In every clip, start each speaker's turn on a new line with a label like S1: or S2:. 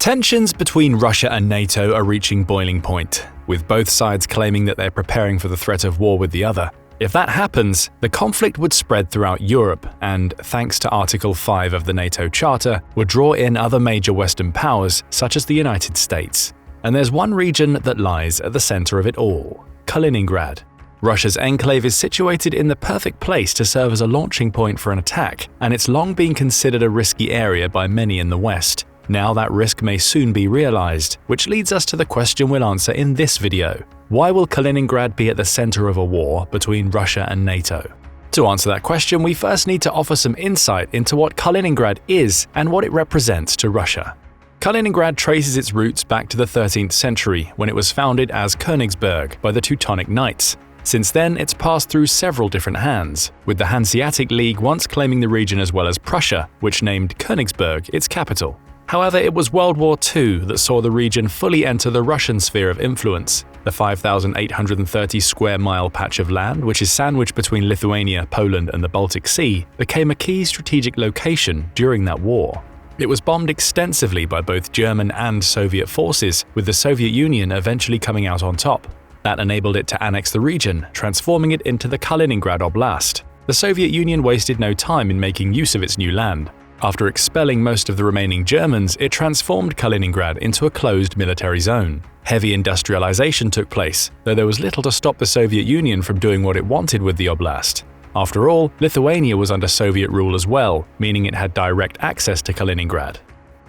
S1: Tensions between Russia and NATO are reaching boiling point, with both sides claiming that they're preparing for the threat of war with the other. If that happens, the conflict would spread throughout Europe and, thanks to Article 5 of the NATO Charter, would draw in other major Western powers such as the United States. And there's one region that lies at the center of it all: Kaliningrad. Russia's enclave is situated in the perfect place to serve as a launching point for an attack, and it's long been considered a risky area by many in the West. Now that risk may soon be realized, which leads us to the question we'll answer in this video. Why will Kaliningrad be at the center of a war between Russia and NATO? To answer that question, we first need to offer some insight into what Kaliningrad is and what it represents to Russia. Kaliningrad traces its roots back to the 13th century, when it was founded as Königsberg by the Teutonic Knights. Since then, it's passed through several different hands, with the Hanseatic League once claiming the region as well as Prussia, which named Königsberg its capital. However, it was World War II that saw the region fully enter the Russian sphere of influence. The 5,830 square mile patch of land, which is sandwiched between Lithuania, Poland, and the Baltic Sea, became a key strategic location during that war. It was bombed extensively by both German and Soviet forces, with the Soviet Union eventually coming out on top. That enabled it to annex the region, transforming it into the Kaliningrad Oblast. The Soviet Union wasted no time in making use of its new land. After expelling most of the remaining Germans, it transformed Kaliningrad into a closed military zone. Heavy industrialization took place, though there was little to stop the Soviet Union from doing what it wanted with the oblast. After all, Lithuania was under Soviet rule as well, meaning it had direct access to Kaliningrad.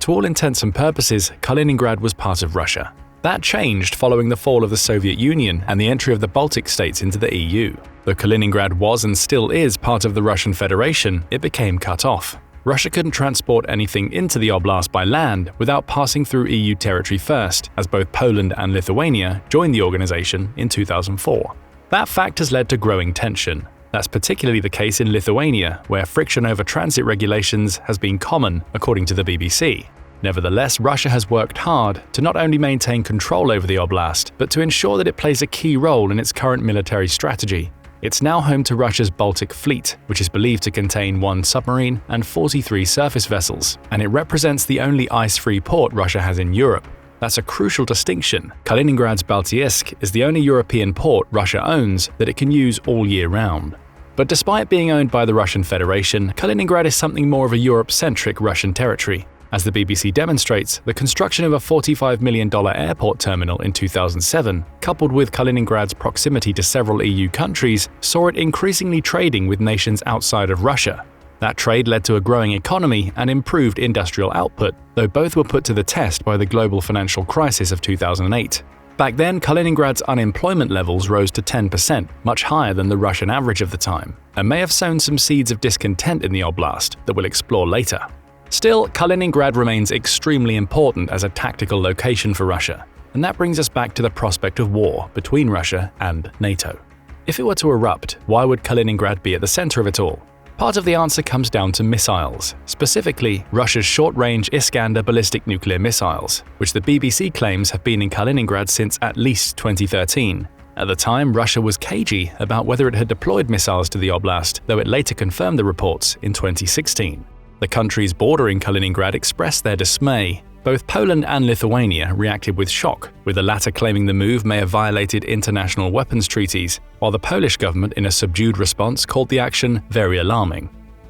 S1: To all intents and purposes, Kaliningrad was part of Russia. That changed following the fall of the Soviet Union and the entry of the Baltic states into the EU. Though Kaliningrad was and still is part of the Russian Federation, it became cut off. Russia couldn't transport anything into the oblast by land without passing through EU territory first, as both Poland and Lithuania joined the organization in 2004. That fact has led to growing tension. That's particularly the case in Lithuania, where friction over transit regulations has been common, according to the BBC. Nevertheless, Russia has worked hard to not only maintain control over the oblast, but to ensure that it plays a key role in its current military strategy. It's now home to Russia's Baltic Fleet, which is believed to contain 1 submarine and 43 surface vessels, and it represents the only ice-free port Russia has in Europe. That's a crucial distinction. Kaliningrad's Baltiisk is the only European port Russia owns that it can use all year round. But despite being owned by the Russian Federation, Kaliningrad is something more of a Europe-centric Russian territory. As the BBC demonstrates, the construction of a $45 million airport terminal in 2007, coupled with Kaliningrad's proximity to several EU countries, saw it increasingly trading with nations outside of Russia. That trade led to a growing economy and improved industrial output, though both were put to the test by the global financial crisis of 2008. Back then, Kaliningrad's unemployment levels rose to 10%, much higher than the Russian average of the time, and may have sown some seeds of discontent in the oblast that we'll explore later. Still, Kaliningrad remains extremely important as a tactical location for Russia, and that brings us back to the prospect of war between Russia and NATO. If it were to erupt, why would Kaliningrad be at the center of it all? Part of the answer comes down to missiles, specifically Russia's short-range Iskander ballistic nuclear missiles, which the BBC claims have been in Kaliningrad since at least 2013. At the time, Russia was cagey about whether it had deployed missiles to the oblast, though it later confirmed the reports in 2016. The countries bordering Kaliningrad expressed their dismay. Both Poland and Lithuania reacted with shock, with the latter claiming the move may have violated international weapons treaties, while the Polish government in a subdued response called the action very alarming.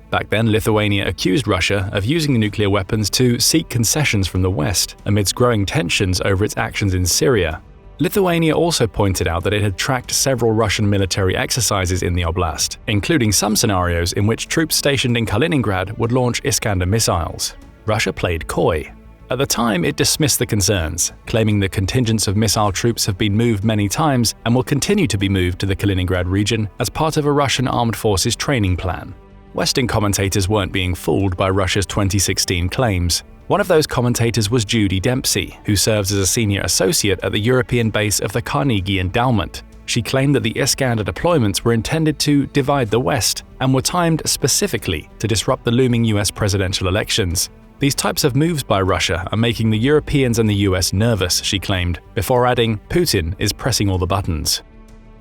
S1: Back then, Lithuania accused Russia of using the nuclear weapons to seek concessions from the West amidst growing tensions over its actions in Syria. Lithuania also pointed out that it had tracked several Russian military exercises in the oblast, including some scenarios in which troops stationed in Kaliningrad would launch Iskander missiles. Russia played coy. At the time, it dismissed the concerns, claiming the contingents of missile troops have been moved many times and will continue to be moved to the Kaliningrad region as part of a Russian armed forces training plan. Western commentators weren't being fooled by Russia's 2016 claims. One of those commentators was Judy Dempsey, who serves as a senior associate at the European base of the Carnegie Endowment. She claimed that the Iskander deployments were intended to divide the West and were timed specifically to disrupt the looming US presidential elections. These types of moves by Russia are making the Europeans and the US nervous, she claimed, before adding, Putin is pressing all the buttons.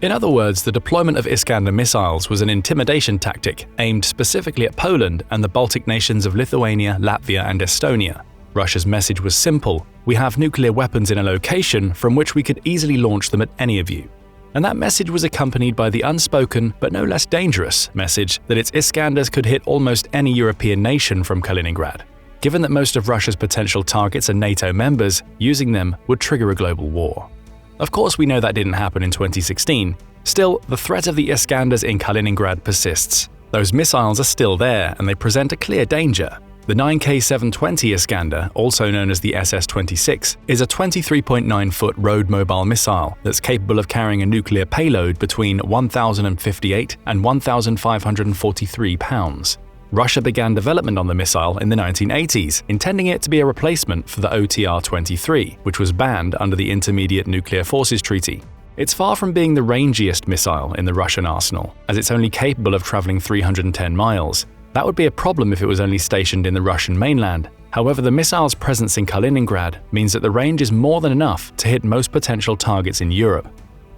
S1: In other words, the deployment of Iskander missiles was an intimidation tactic aimed specifically at Poland and the Baltic nations of Lithuania, Latvia, and Estonia. Russia's message was simple: "We have nuclear weapons in a location from which we could easily launch them at any of you." And that message was accompanied by the unspoken, but no less dangerous, message that its Iskanders could hit almost any European nation from Kaliningrad. Given that most of Russia's potential targets are NATO members, using them would trigger a global war. Of course, we know that didn't happen in 2016. Still, the threat of the Iskanders in Kaliningrad persists. Those missiles are still there, and they present a clear danger. The 9K720 Iskander, also known as the SS-26, is a 23.9-foot road-mobile missile that's capable of carrying a nuclear payload between 1,058 and 1,543 pounds. Russia began development on the missile in the 1980s, intending it to be a replacement for the OTR-23, which was banned under the Intermediate Nuclear Forces Treaty. It's far from being the rangiest missile in the Russian arsenal, as it's only capable of traveling 310 miles. That would be a problem if it was only stationed in the Russian mainland. However, the missile's presence in Kaliningrad means that the range is more than enough to hit most potential targets in Europe.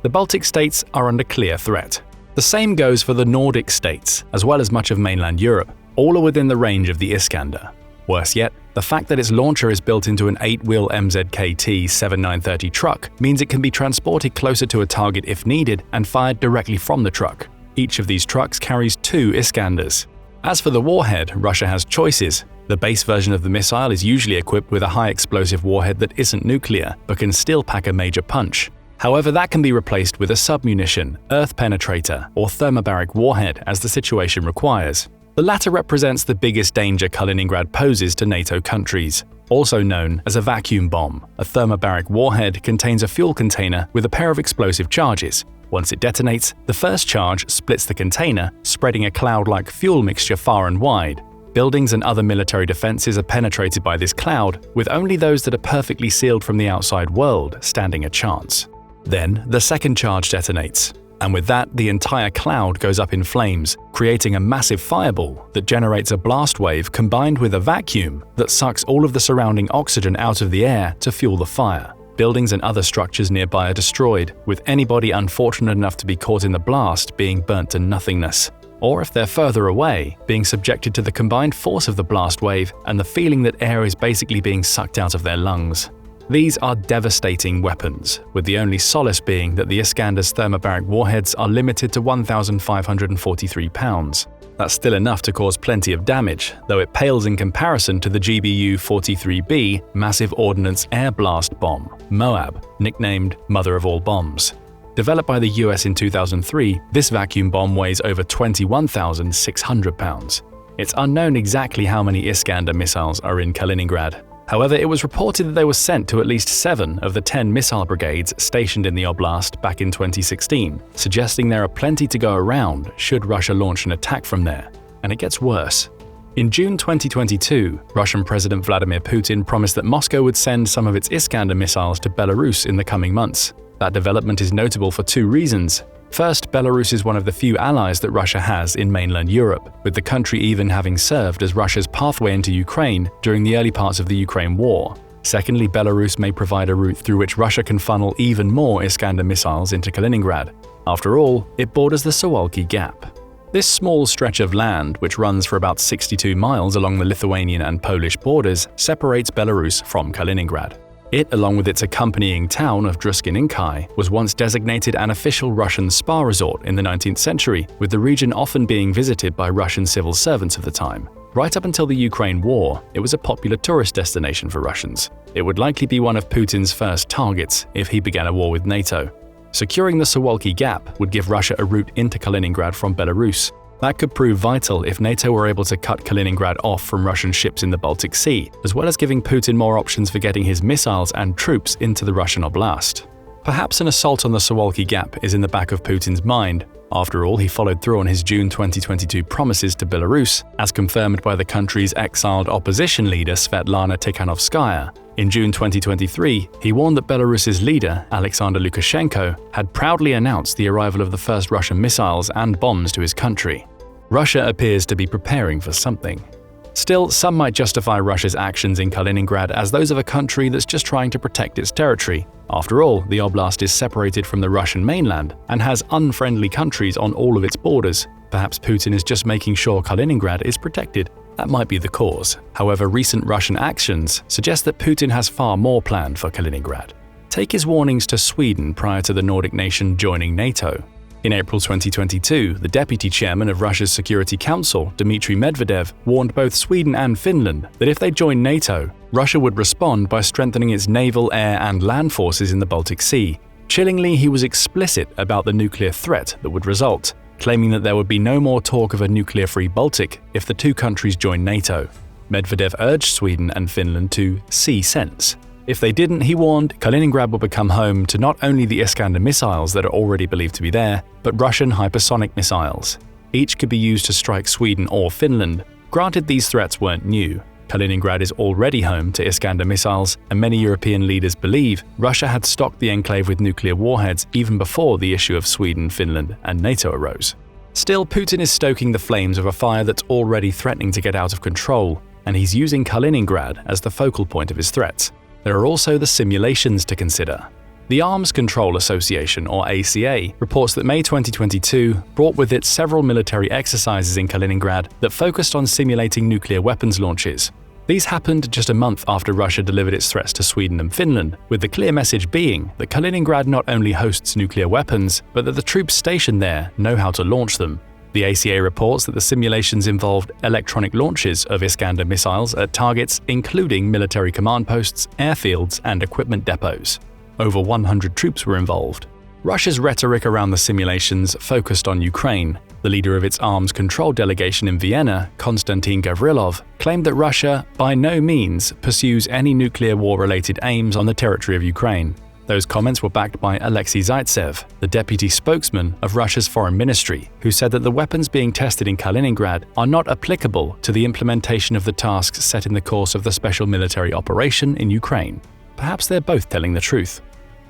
S1: The Baltic states are under clear threat. The same goes for the Nordic states, as well as much of mainland Europe. All are within the range of the Iskander. Worse yet, the fact that its launcher is built into an 8-wheel MZKT 7930 truck means it can be transported closer to a target if needed and fired directly from the truck. Each of these trucks carries 2 Iskanders. As for the warhead, Russia has choices. The base version of the missile is usually equipped with a high-explosive warhead that isn't nuclear, but can still pack a major punch. However, that can be replaced with a submunition, earth penetrator, or thermobaric warhead as the situation requires. The latter represents the biggest danger Kaliningrad poses to NATO countries. Also known as a vacuum bomb, a thermobaric warhead contains a fuel container with a pair of explosive charges. Once it detonates, the first charge splits the container, spreading a cloud-like fuel mixture far and wide. Buildings and other military defenses are penetrated by this cloud, with only those that are perfectly sealed from the outside world standing a chance. Then, the second charge detonates, and with that, the entire cloud goes up in flames, creating a massive fireball that generates a blast wave combined with a vacuum that sucks all of the surrounding oxygen out of the air to fuel the fire. Buildings and other structures nearby are destroyed, with anybody unfortunate enough to be caught in the blast being burnt to nothingness. Or if they're further away, being subjected to the combined force of the blast wave and the feeling that air is basically being sucked out of their lungs. These are devastating weapons, with the only solace being that the Iskander's thermobaric warheads are limited to 1,543 pounds. That's still enough to cause plenty of damage, though it pales in comparison to the GBU-43B Massive Ordnance Air Blast Bomb, MOAB, nicknamed Mother of All Bombs. Developed by the US in 2003, this vacuum bomb weighs over 21,600 pounds. It's unknown exactly how many Iskander missiles are in Kaliningrad. However, it was reported that they were sent to at least 7 of the 10 missile brigades stationed in the oblast back in 2016, suggesting there are plenty to go around should Russia launch an attack from there. And it gets worse. In June 2022, Russian President Vladimir Putin promised that Moscow would send some of its Iskander missiles to Belarus in the coming months. That development is notable for 2 reasons. First, Belarus is one of the few allies that Russia has in mainland Europe, with the country even having served as Russia's pathway into Ukraine during the early parts of the Ukraine war. Secondly, Belarus may provide a route through which Russia can funnel even more Iskander missiles into Kaliningrad. After all, it borders the Suwalki Gap. This small stretch of land, which runs for about 62 miles along the Lithuanian and Polish borders, separates Belarus from Kaliningrad. It, along with its accompanying town of Druzhkininkhy, was once designated an official Russian spa resort in the 19th century, with the region often being visited by Russian civil servants of the time. Right up until the Ukraine war, it was a popular tourist destination for Russians. It would likely be one of Putin's first targets if he began a war with NATO. Securing the Suwalki Gap would give Russia a route into Kaliningrad from Belarus. That could prove vital if NATO were able to cut Kaliningrad off from Russian ships in the Baltic Sea, as well as giving Putin more options for getting his missiles and troops into the Russian oblast. Perhaps an assault on the Suwalki Gap is in the back of Putin's mind. After all, he followed through on his June 2022 promises to Belarus, as confirmed by the country's exiled opposition leader Svetlana Tikhanovskaya. In June 2023, he warned that Belarus's leader, Alexander Lukashenko, had proudly announced the arrival of the first Russian missiles and bombs to his country. Russia appears to be preparing for something. Still, some might justify Russia's actions in Kaliningrad as those of a country that's just trying to protect its territory. After all, the oblast is separated from the Russian mainland and has unfriendly countries on all of its borders. Perhaps Putin is just making sure Kaliningrad is protected. That might be the cause. However, recent Russian actions suggest that Putin has far more planned for Kaliningrad. Take his warnings to Sweden prior to the Nordic nation joining NATO. In April 2022, the deputy chairman of Russia's Security Council, Dmitry Medvedev, warned both Sweden and Finland that if they joined NATO, Russia would respond by strengthening its naval, air, and land forces in the Baltic Sea. Chillingly, he was explicit about the nuclear threat that would result, claiming that there would be no more talk of a nuclear-free Baltic if the two countries joined NATO. Medvedev urged Sweden and Finland to see sense. If they didn't, he warned, Kaliningrad will become home to not only the Iskander missiles that are already believed to be there, but Russian hypersonic missiles. Each could be used to strike Sweden or Finland. Granted, these threats weren't new. Kaliningrad is already home to Iskander missiles, and many European leaders believe Russia had stocked the enclave with nuclear warheads even before the issue of Sweden, Finland, and NATO arose. Still, Putin is stoking the flames of a fire that's already threatening to get out of control, and he's using Kaliningrad as the focal point of his threats. There are also the simulations to consider. The Arms Control Association, or ACA, reports that May 2022 brought with it several military exercises in Kaliningrad that focused on simulating nuclear weapons launches. These happened just a month after Russia delivered its threats to Sweden and Finland, with the clear message being that Kaliningrad not only hosts nuclear weapons, but that the troops stationed there know how to launch them. The ACA reports that the simulations involved electronic launches of Iskander missiles at targets including military command posts, airfields, and equipment depots. Over 100 troops were involved. Russia's rhetoric around the simulations focused on Ukraine. The leader of its arms control delegation in Vienna, Konstantin Gavrilov, claimed that Russia by no means pursues any nuclear war-related aims on the territory of Ukraine. Those comments were backed by Alexei Zaitsev, the deputy spokesman of Russia's foreign ministry, who said that the weapons being tested in Kaliningrad are not applicable to the implementation of the tasks set in the course of the special military operation in Ukraine. Perhaps they're both telling the truth.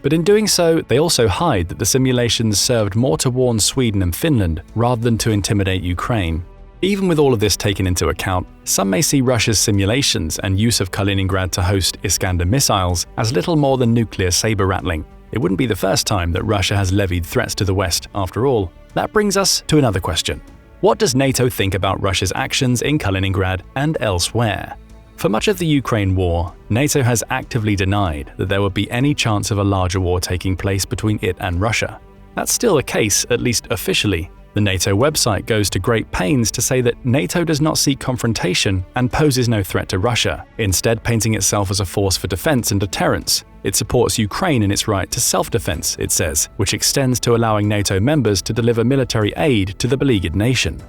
S1: But in doing so, they also hide that the simulations served more to warn Sweden and Finland rather than to intimidate Ukraine. Even with all of this taken into account, some may see Russia's simulations and use of Kaliningrad to host Iskander missiles as little more than nuclear saber-rattling. It wouldn't be the first time that Russia has levied threats to the West, after all. That brings us to another question. What does NATO think about Russia's actions in Kaliningrad and elsewhere? For much of the Ukraine war, NATO has actively denied that there would be any chance of a larger war taking place between it and Russia. That's still the case, at least officially. The NATO website goes to great pains to say that NATO does not seek confrontation and poses no threat to Russia, instead painting itself as a force for defense and deterrence. It supports Ukraine in its right to self-defense, it says, which extends to allowing NATO members to deliver military aid to the beleaguered nation.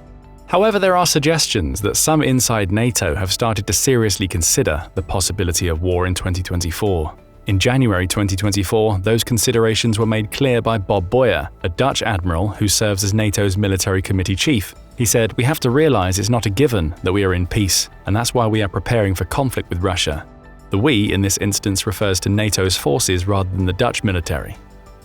S1: However, there are suggestions that some inside NATO have started to seriously consider the possibility of war in 2024. In January 2024, those considerations were made clear by Bob Boyer, a Dutch admiral who serves as NATO's military committee chief. He said, "We have to realize it's not a given that we are in peace, and that's why we are preparing for conflict with Russia." The "we" in this instance refers to NATO's forces rather than the Dutch military.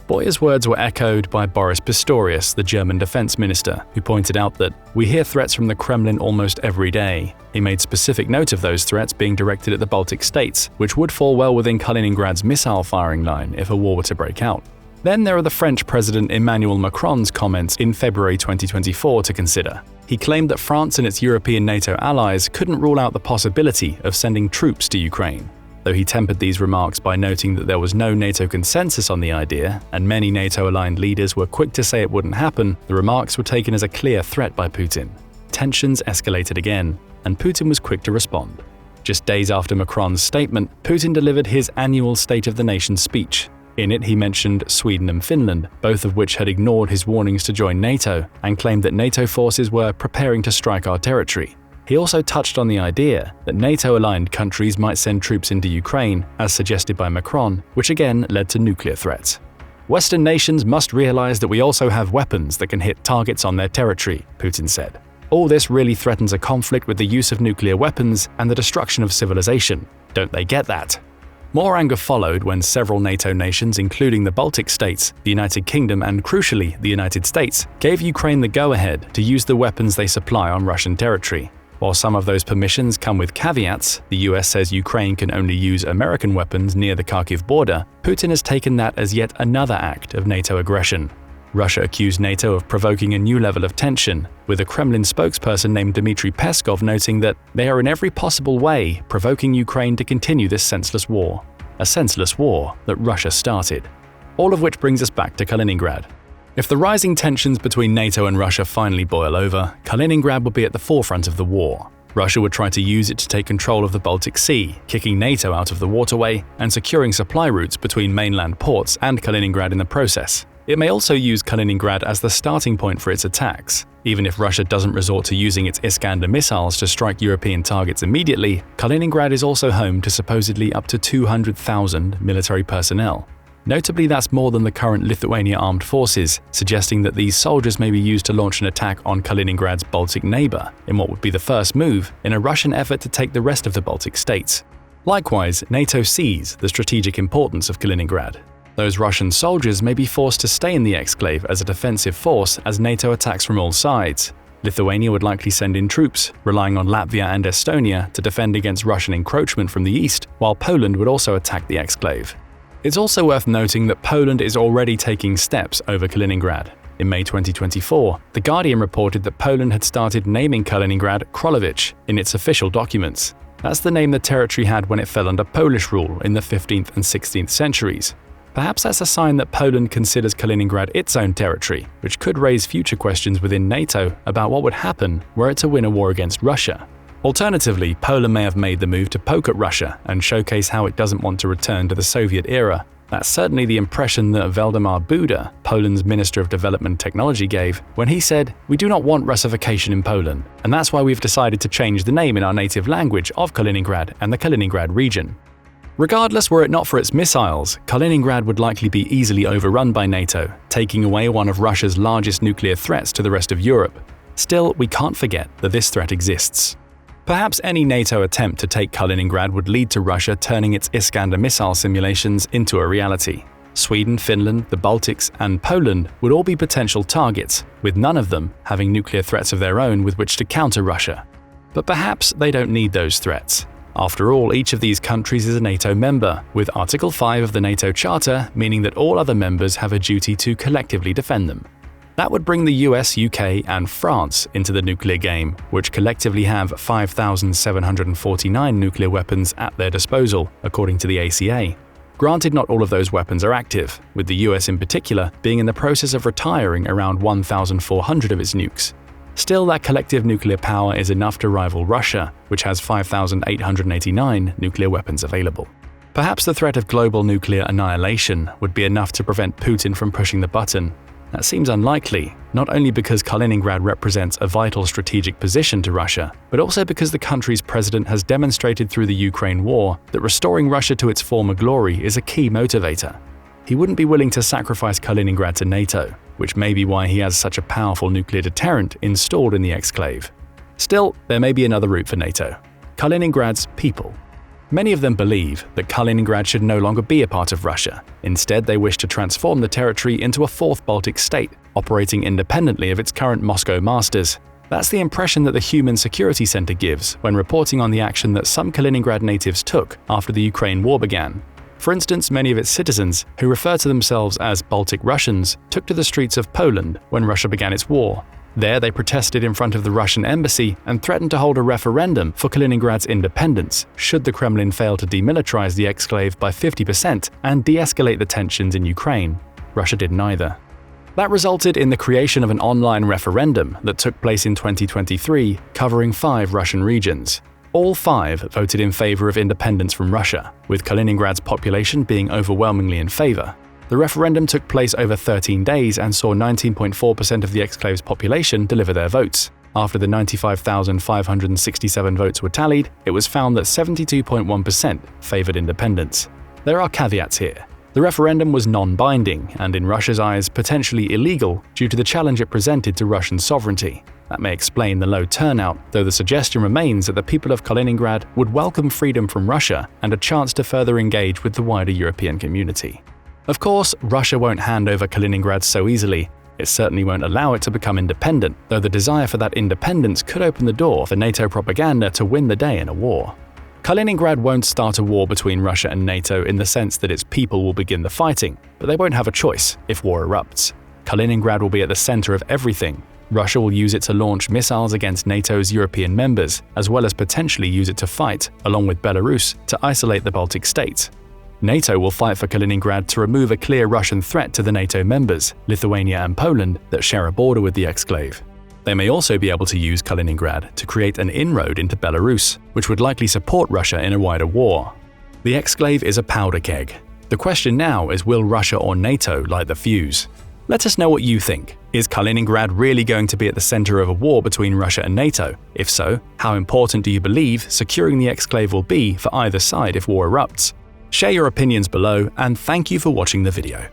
S1: Boyer's words were echoed by Boris Pistorius, the German defense minister, who pointed out that we hear threats from the Kremlin almost every day. He made specific note of those threats being directed at the Baltic states, which would fall well within Kaliningrad's missile firing line if a war were to break out. Then there are the French President Emmanuel Macron's comments in February 2024 to consider. He claimed that France and its European NATO allies couldn't rule out the possibility of sending troops to Ukraine. Though he tempered these remarks by noting that there was no NATO consensus on the idea, and many NATO-aligned leaders were quick to say it wouldn't happen, the remarks were taken as a clear threat by Putin. Tensions escalated again, and Putin was quick to respond. Just days after Macron's statement, Putin delivered his annual State of the Nation speech. In it, he mentioned Sweden and Finland, both of which had ignored his warnings to join NATO, and claimed that NATO forces were preparing to strike our territory. He also touched on the idea that NATO-aligned countries might send troops into Ukraine, as suggested by Macron, which again led to nuclear threats. "Western nations must realize that we also have weapons that can hit targets on their territory," Putin said. "All this really threatens a conflict with the use of nuclear weapons and the destruction of civilization. Don't they get that?" More anger followed when several NATO nations, including the Baltic states, the United Kingdom, and crucially, the United States, gave Ukraine the go-ahead to use the weapons they supply on Russian territory. While some of those permissions come with caveats, the US says Ukraine can only use American weapons near the Kharkiv border, Putin has taken that as yet another act of NATO aggression. Russia accused NATO of provoking a new level of tension, with a Kremlin spokesperson named Dmitry Peskov noting that they are in every possible way provoking Ukraine to continue this senseless war. A senseless war that Russia started. All of which brings us back to Kaliningrad. If the rising tensions between NATO and Russia finally boil over, Kaliningrad would be at the forefront of the war. Russia would try to use it to take control of the Baltic Sea, kicking NATO out of the waterway and securing supply routes between mainland ports and Kaliningrad in the process. It may also use Kaliningrad as the starting point for its attacks. Even if Russia doesn't resort to using its Iskander missiles to strike European targets immediately, Kaliningrad is also home to supposedly up to 200,000 military personnel. Notably, that's more than the current Lithuania armed forces, suggesting that these soldiers may be used to launch an attack on Kaliningrad's Baltic neighbor, in what would be the first move in a Russian effort to take the rest of the Baltic states. Likewise, NATO sees the strategic importance of Kaliningrad. Those Russian soldiers may be forced to stay in the exclave as a defensive force as NATO attacks from all sides. Lithuania would likely send in troops, relying on Latvia and Estonia to defend against Russian encroachment from the east, while Poland would also attack the exclave. It's also worth noting that Poland is already taking steps over Kaliningrad. In May 2024, The Guardian reported that Poland had started naming Kaliningrad Królewicz in its official documents. That's the name the territory had when it fell under Polish rule in the 15th and 16th centuries. Perhaps that's a sign that Poland considers Kaliningrad its own territory, which could raise future questions within NATO about what would happen were it to win a war against Russia. Alternatively, Poland may have made the move to poke at Russia and showcase how it doesn't want to return to the Soviet era. That's certainly the impression that Waldemar Buda, Poland's Minister of Development and Technology, gave when he said, "We do not want Russification in Poland, and that's why we've decided to change the name in our native language of Kaliningrad and the Kaliningrad region." Regardless, were it not for its missiles, Kaliningrad would likely be easily overrun by NATO, taking away one of Russia's largest nuclear threats to the rest of Europe. Still, we can't forget that this threat exists. Perhaps any NATO attempt to take Kaliningrad would lead to Russia turning its Iskander missile simulations into a reality. Sweden, Finland, the Baltics, and Poland would all be potential targets, with none of them having nuclear threats of their own with which to counter Russia. But perhaps they don't need those threats. After all, each of these countries is a NATO member, with Article 5 of the NATO Charter meaning that all other members have a duty to collectively defend them. That would bring the US, UK, and France into the nuclear game, which collectively have 5,749 nuclear weapons at their disposal, according to the ACA. Granted, not all of those weapons are active, with the US in particular being in the process of retiring around 1,400 of its nukes. Still, that collective nuclear power is enough to rival Russia, which has 5,889 nuclear weapons available. Perhaps the threat of global nuclear annihilation would be enough to prevent Putin from pushing the button. That seems unlikely, not only because Kaliningrad represents a vital strategic position to Russia, but also because the country's president has demonstrated through the Ukraine war that restoring Russia to its former glory is a key motivator. He wouldn't be willing to sacrifice Kaliningrad to NATO, which may be why he has such a powerful nuclear deterrent installed in the exclave. Still, there may be another route for NATO: Kaliningrad's people. Many of them believe that Kaliningrad should no longer be a part of Russia. Instead, they wish to transform the territory into a fourth Baltic state, operating independently of its current Moscow masters. That's the impression that the Human Security Center gives when reporting on the action that some Kaliningrad natives took after the Ukraine war began. For instance, many of its citizens, who refer to themselves as Baltic Russians, took to the streets of Poland when Russia began its war. There, they protested in front of the Russian embassy and threatened to hold a referendum for Kaliningrad's independence should the Kremlin fail to demilitarize the exclave by 50% and de-escalate the tensions in Ukraine. Russia did neither. That resulted in the creation of an online referendum that took place in 2023, covering 5 Russian regions. All 5 voted in favor of independence from Russia, with Kaliningrad's population being overwhelmingly in favor. The referendum took place over 13 days and saw 19.4% of the exclave's population deliver their votes. After the 95,567 votes were tallied, it was found that 72.1% favored independence. There are caveats here. The referendum was non-binding and, in Russia's eyes, potentially illegal due to the challenge it presented to Russian sovereignty. That may explain the low turnout, though the suggestion remains that the people of Kaliningrad would welcome freedom from Russia and a chance to further engage with the wider European community. Of course, Russia won't hand over Kaliningrad so easily. It certainly won't allow it to become independent, though the desire for that independence could open the door for NATO propaganda to win the day in a war. Kaliningrad won't start a war between Russia and NATO in the sense that its people will begin the fighting, but they won't have a choice if war erupts. Kaliningrad will be at the center of everything. Russia will use it to launch missiles against NATO's European members, as well as potentially use it to fight, along with Belarus, to isolate the Baltic states. NATO will fight for Kaliningrad to remove a clear Russian threat to the NATO members, Lithuania and Poland, that share a border with the exclave. They may also be able to use Kaliningrad to create an inroad into Belarus, which would likely support Russia in a wider war. The exclave is a powder keg. The question now is, will Russia or NATO light the fuse? Let us know what you think. Is Kaliningrad really going to be at the center of a war between Russia and NATO? If so, how important do you believe securing the exclave will be for either side if war erupts? Share your opinions below, and thank you for watching the video.